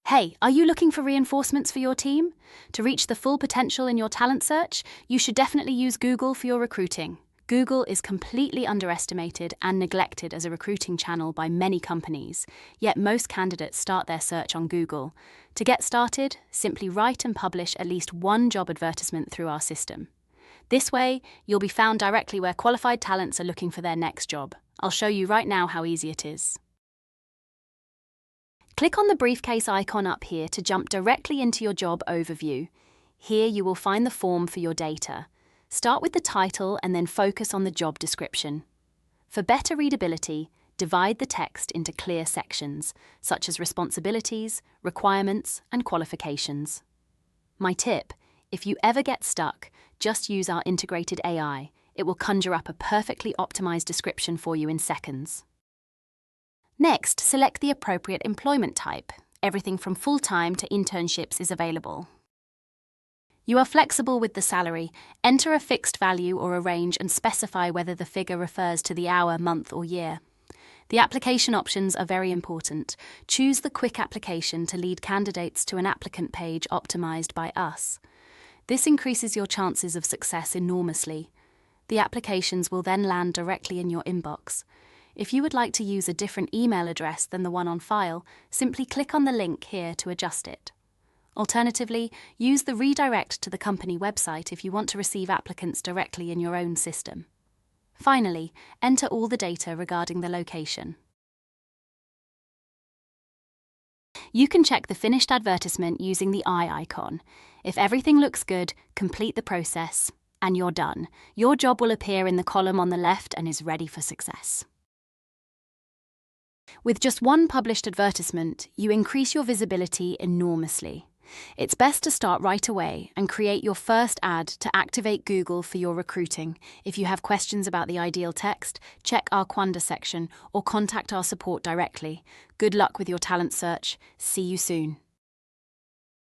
Hey, are you looking for reinforcements for your team? To reach the full potential in your talent search, you should definitely use Google for your recruiting. Google is completely underestimated and neglected as a recruiting channel by many companies, yet most candidates start their search on Google. To get started, simply write and publish at least one job advertisement through our system. This way, you'll be found directly where qualified talents are looking for their next job. I'll show you right now how easy it is. Click on the briefcase icon up here to jump directly into your job overview. Here you will find the form for your data. Start with the title and then focus on the job description. For better readability, divide the text into clear sections, such as responsibilities, requirements, and qualifications. My tip: if you ever get stuck, just use our integrated AI. It will conjure up a perfectly optimized description for you in seconds. Next, select the appropriate employment type. Everything from full-time to internships is available. You are flexible with the salary. Enter a fixed value or a range and specify whether the figure refers to the hour, month, or year. The application options are very important. Choose the quick application to lead candidates to an applicant page optimized by us. This increases your chances of success enormously. The applications will then land directly in your inbox. If you would like to use a different email address than the one on file, simply click on the link here to adjust it. Alternatively, use the redirect to the company website if you want to receive applicants directly in your own system. Finally, enter all the data regarding the location. You can check the finished advertisement using the eye icon. If everything looks good, complete the process, and you're done. Your job will appear in the column on the left and is ready for success. With just one published advertisement, you increase your visibility enormously. It's best to start right away and create your first ad to activate Google for your recruiting. If you have questions about the ideal text, check our Quanda section or contact our support directly. Good luck with your talent search. See you soon.